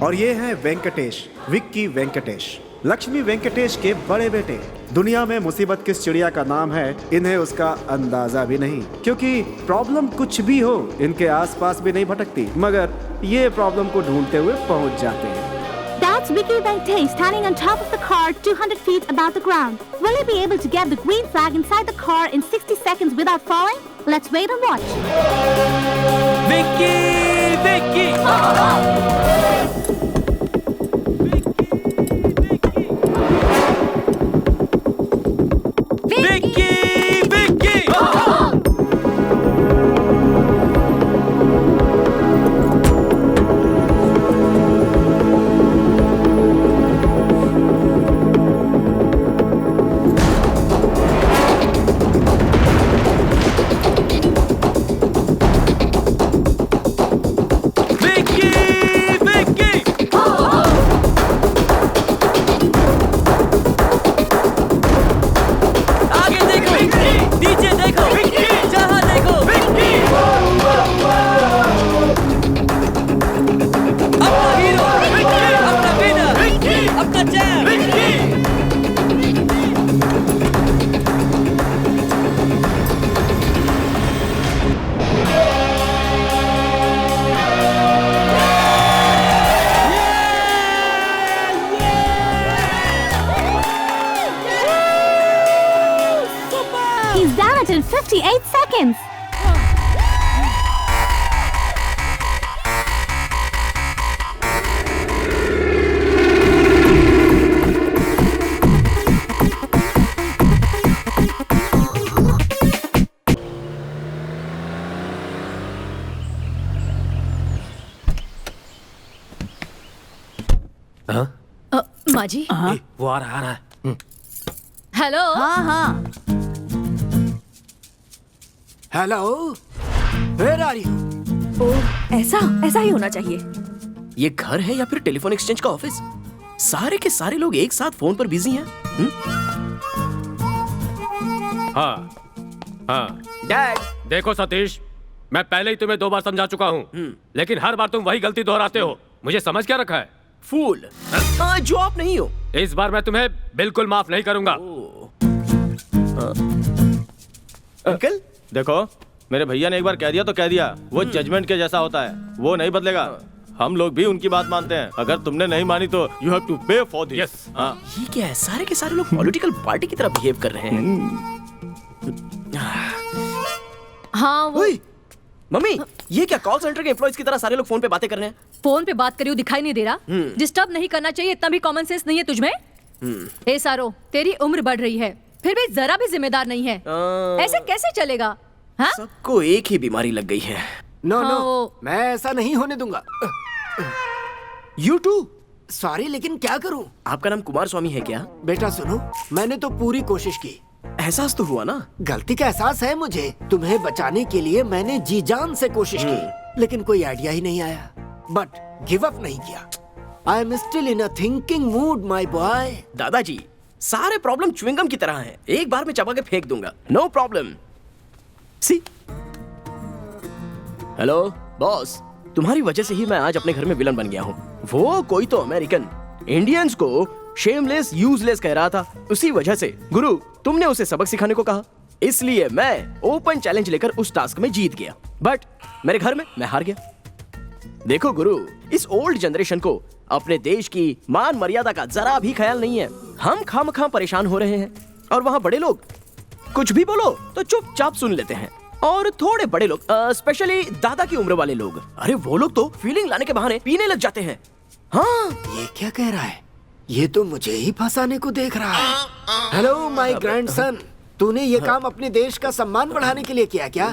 और ये हैं वेंकटेश, विक्की वेंकटेश, लक्ष्मी वेंकटेश के बड़े बेटे। दुनिया में मुसीबत किस चिड़िया का नाम है, इन्हें उसका अंदाजा भी नहीं, क्योंकि प्रॉब्लम कुछ भी हो इनके आसपास भी नहीं भटकती, मगर ये प्रॉब्लम को ढूंढते हुए पहुंच जाते हैं। That's Vicky Venkatesh standing on top of the car 200 feet above the ground. Will he be able to get the green flag inside the car in 60 seconds without falling? Let's wait and watch. Vicky! Vicky! Vicky! Vicky! He's done it in 58 seconds. माँ जी, वो आ रहा है। Hello. हाँ। Hello, where are you? ऐसा ही होना चाहिए। ये घर है या फिर टेलीफोन एक्सचेंज का ऑफिस? सारे के सारे लोग एक साथ फोन पर बिजी हैं। हाँ डैड, देखो सतीश, मैं पहले ही तुम्हें 2 बार समझा चुका हूँ, लेकिन हर बार तुम वही गलती दोहराते हो। मुझे समझ क्या रखा है? फूल। जो आप नहीं हो। इस बार मैं तुम्हें बिल्कुल माफ नहीं करूंगा। अंकल देखो, मेरे भैया ने एक बार कह दिया तो कह दिया। वो जजमेंट के जैसा होता है, वो नहीं बदलेगा। हम लोग भी उनकी बात मानते हैं। अगर तुमने नहीं मानी तो यू हैव टू पे फॉर दिस। यस। ये क्या है? सारे के सारे लोग पॉलिटिकल पार्टी की तरह बिहेव कर रहे हैं। हाँ वो मम्मी, ये क्या कॉल सेंटर के एम्प्लॉइज की तरह सारे लोग फोन पे बातें कर रहे हैं? फोन पे बात करी दिखाई नहीं दे रहा? डिस्टर्ब नहीं करना चाहिए, इतना भी कॉमन सेंस नहीं है तुझमें? ए सारो, तेरी उम्र बढ़ रही है, फिर भी जरा भी जिम्मेदार नहीं है। ऐसे कैसे चलेगा? हाँ? सबको एक ही बीमारी लग गई है। नो हाँ, नो, मैं ऐसा नहीं होने दूंगा। You to. सॉरी, लेकिन क्या करूं? आपका नाम कुमार स्वामी है क्या? बेटा सुनो, मैंने तो पूरी कोशिश की। एहसास तो हुआ ना? गलती का एहसास है मुझे। तुम्हें बचाने के लिए मैंने जी जान से कोशिश की, लेकिन कोई आइडिया ही नहीं आया। बट गिव अप नहीं किया। I am still in a thinking mood my boy. दादाजी, सारे प्रॉब्लम च्युइंगम की तरह हैं। एक बार में चबा के फेंक दूंगा। No problem. See. Hello boss, तुम्हारी वजह से ही मैं आज अपने घर में विलन बन गया हूँ। वो कोई तो अमेरिकन इंडियंस को शेमलेस यूजलेस कह रहा था। उसी वजह से गुरु, तुमने उसे सबक सिखाने को कहा, इसलिए मैं ओपन चैलेंज लेकर उस टास्क में जीत गया। बट मेरे घर में मैं हार गया। देखो गुरु, इस ओल्ड जनरेशन को अपने देश की मान मर्यादा का जरा भी ख्याल नहीं है। हम खामखा परेशान हो रहे हैं और वहाँ बड़े लोग कुछ भी बोलो तो चुपचाप सुन लेते हैं। और थोड़े बड़े लोग, स्पेशली दादा की उम्र वाले लोग, अरे वो लोग तो फीलिंग लाने के बहाने पीने लग जाते हैं। हाँ, ये क्या कह रहा है? ये तो मुझे ही फंसाने को देख रहा है। हेलो माय ग्रैंडसन, तूने ये काम अपने देश का सम्मान बढ़ाने के लिए किया क्या?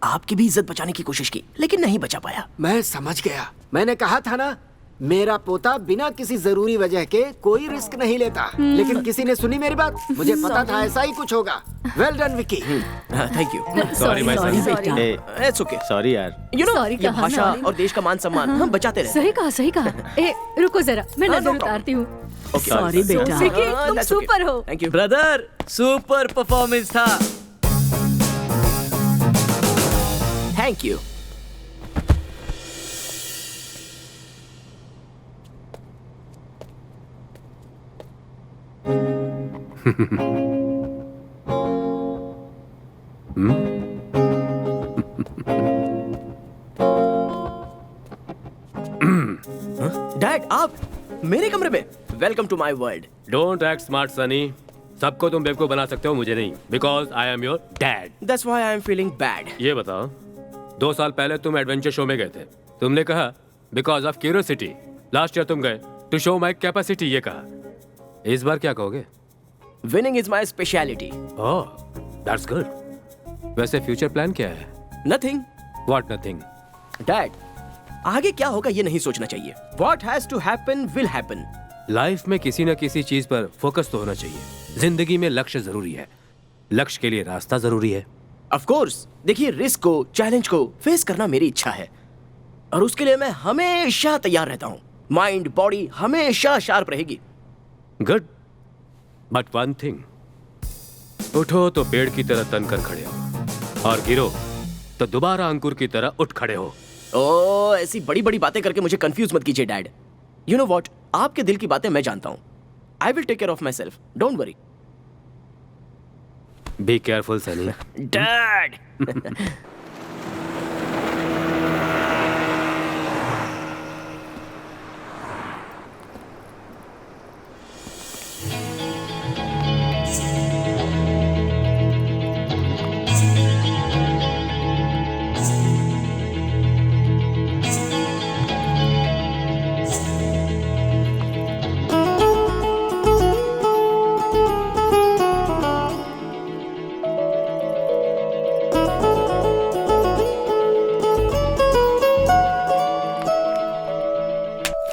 आपकी भी इज्जत बचाने की कोशिश की, लेकिन नहीं बचा पाया। मैं समझ गया। मैंने कहा था ना, मेरा पोता बिना किसी जरूरी वजह के कोई रिस्क नहीं लेता। लेकिन किसी ने सुनी मेरी बात। मुझे पता था ऐसा ही कुछ होगा। Well done Vicky. Thank you. Sorry my son. It's okay. Sorry यार। यू नो, Sorry ये कहा भाषा ना। और देश का मान सम्मान हम बचाते रहे। सही कहा। ए रुको जरा, मैं नजर उतारती हूँ। सॉरी बेटा। विकी, तुम सुपर हो। Thank you brother, super performance था। Thank you. डैड, आप मेरे कमरे में? Welcome to my world. Don't act smart Sunny. सबको तुम बेवकूफ बना सकते हो, मुझे नहीं, because I am your dad. That's why I am feeling bad. ये बताओ, 2 साल पहले तुम एडवेंचर शो में गए थे, तुमने कहा because of curiosity. Last year तुम गए टू शो माई कैपेसिटी, ये कहा। इस बार क्या कहोगे? Winning is my speciality. Oh, that's good. वैसे फ्यूचर प्लान क्या है? नथिंग। What nothing? डैड, आगे क्या होगा ये नहीं सोचना चाहिए। What has to happen will happen. Life में किसी न किसी चीज पर फोकस तो होना चाहिए। जिंदगी में लक्ष्य जरूरी है, लक्ष्य के लिए रास्ता जरूरी है। ऑफ कोर्स, देखिए, रिस्क को, चैलेंज को फेस करना मेरी इच्छा है और उसके लिए मैं हमेशा तैयार रहता हूँ। माइंड बॉडी हमेशा शार्प रहेगी। गुड, बट वन थिंग, उठो तो पेड़ की तरह तन कर खड़े हो और गिरो तो दोबारा अंकुर की तरह उठ खड़े हो। ओ, ऐसी बड़ी बड़ी बातें करके मुझे कंफ्यूज मत कीजिए डैड। यू नो व्हाट, आपके दिल की बातें मैं जानता हूँ। I will take care of myself, don't worry. Be careful Sunny. Dad.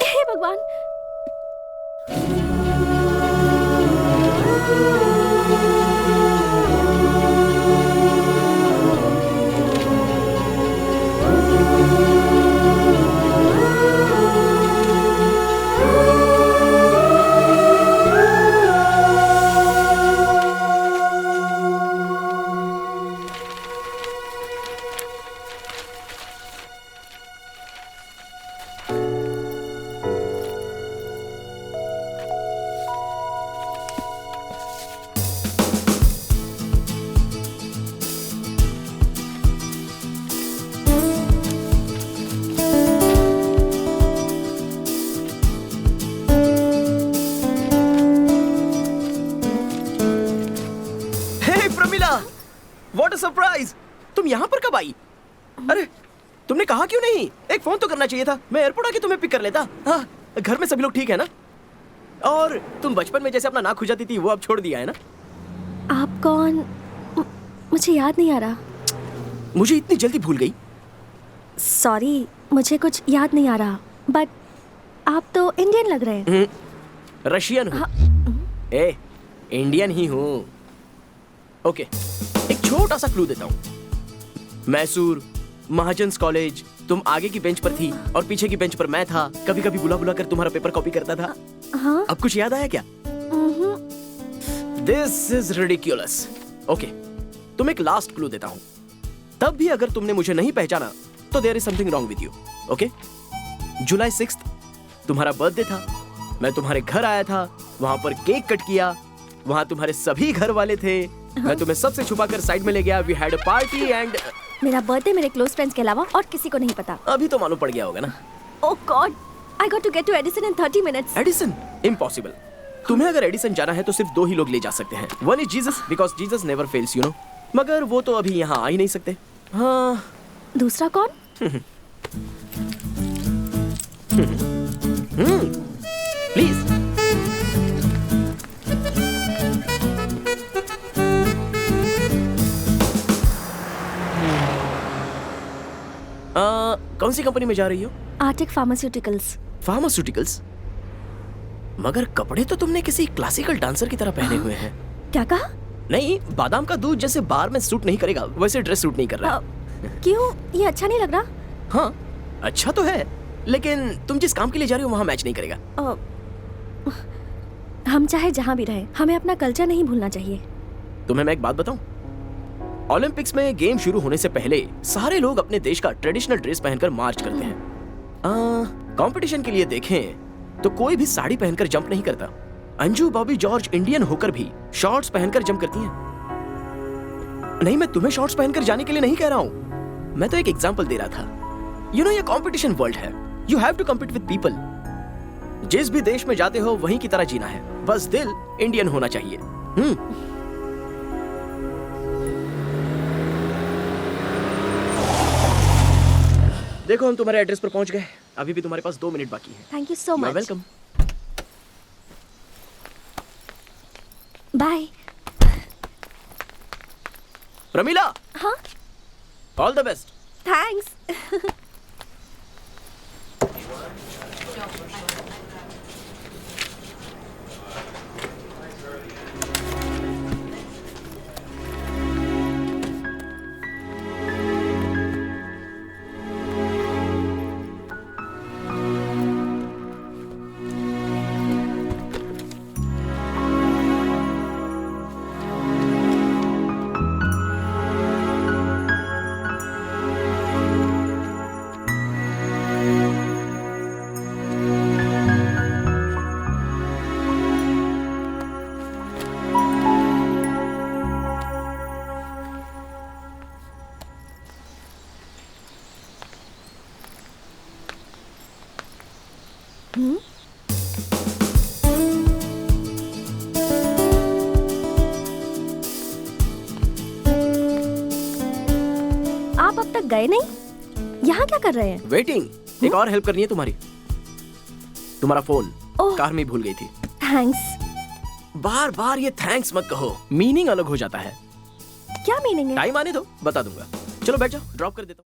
हे भगवान, हे प्रमिला, व्हाट अ सरप्राइज। तुम यहाँ पर कब आई? अरे, तुमने कहा क्यों नहीं? एक फोन तो करना चाहिए था, मैं एयरपोर्ट आके तुम्हें पिक कर लेता। हाँ, घर में सभी लोग ठीक है ना? और तुम बचपन में जैसे अपना नाक खुजाती थी वो अब छोड़ दिया है ना? आप कौन? मुझे याद नहीं आ रहा। मुझे इतनी जल्दी भूल गई? सॉरी, मुझे कुछ याद नहीं आ रहा, बट आप तो इंडियन लग रहे हैं। रशियन हूँ। ए, इंडियन ही हूँ। ओके, एक छोटा सा क्लू देता हूँ। मैसूर, महाजन्स कॉलेज, तुम आगे की बेंच पर थी और पीछे की बेंच पर मैं था। कभी कभी बुला बुला कर तुम्हारा पेपर कॉपी करता था। हाँ? अब कुछ याद आया क्या? This is ridiculous. ओके, तुम एक लास्ट क्लू देता हूँ। तब भी अगर तुमने मुझे नहीं पहचाना तो there is something wrong with you. Okay, July 6 तुम्हारा बर्थडे था। मैं तुम्हारे घर आया था, वहां पर केक कट किया, वहां तुम्हारे सभी घर वाले थे। मैं तुम्हें सबसे छुपाकर साइड में ले गया। We had a party and मेरा बर्थडे मेरे क्लोज फ्रेंड्स के अलावा और किसी को नहीं पता। अभी तो मालूम पड़ गया होगा ना? Oh god, I got to get to Edison in 30 minutes. Edison? Impossible. तुम्हें अगर एडिसन जाना है तो सिर्फ 2 ही लोग ले जा सकते हैं। One is Jesus, because Jesus never fails, you know. मगर वो तो अभी यहाँ आ ही नहीं सकते। हाँ, दूसरा कौन? प्लीज। कौन सी कंपनी में जा रही हो? Arctic pharmaceuticals. फार्मास्यूटिकल्स? मगर कपड़े तो तुमने किसी क्लासिकल डांसर की तरह पहने हुए हैं। क्या कहा? नहीं, बादाम का दूध जैसे बार में सूट नहीं करेगा वैसे ड्रेस सूट नहीं कर रहा। क्यों? ये अच्छा नहीं लग रहा? हाँ, अच्छा तो है, लेकिन तुम जिस काम के लिए जा रही हो वहाँ मैच नहीं करेगा। हम चाहे जहाँ भी रहें, हमें अपना कल्चर नहीं भूलना चाहिए। तुम्हें मैं एक बात बताऊं? ओलंपिक्स में गेम शुरू होने से पहले सारे लोग अपने देश का ट्रेडिशनल ड्रेस पहनकर मार्च करते हैं। कंपटीशन के लिए देखें तो कोई भी साड़ी पहनकर जंप नहीं करता। अंजू बॉबी जॉर्ज इंडियन होकर भी शॉर्ट्स पहनकर जंप करती हैं। नहीं, मैं तुम्हें शॉर्ट्स पहनकर जाने के लिए नहीं कह रहा हूं, मैं तो एक एग्जांपल दे रहा था। यू नो, ये कंपटीशन वर्ल्ड है, you have to compete with people. जिस भी देश में जाते हो वहीं की तरह जीना है, बस दिल इंडियन होना चाहिए। देखो, हम तुम्हारे एड्रेस पर पहुंच गए। अभी भी तुम्हारे पास 2 मिनट बाकी है। Thank you so much. Welcome. Bye. Pramila, हाँ? All the best. Thanks. आप अब तक गए नहीं? यहाँ क्या कर रहे हैं? वेटिंग। एक और हेल्प करनी है तुम्हारी। तुम्हारा फोन ओह। कार में भूल गई थी। थैंक्स। बार बार ये थैंक्स मत कहो, मीनिंग अलग हो जाता है। क्या मीनिंग है? टाइम आने दो, बता दूंगा। चलो बैठ जाओ, ड्रॉप कर देता हूँ।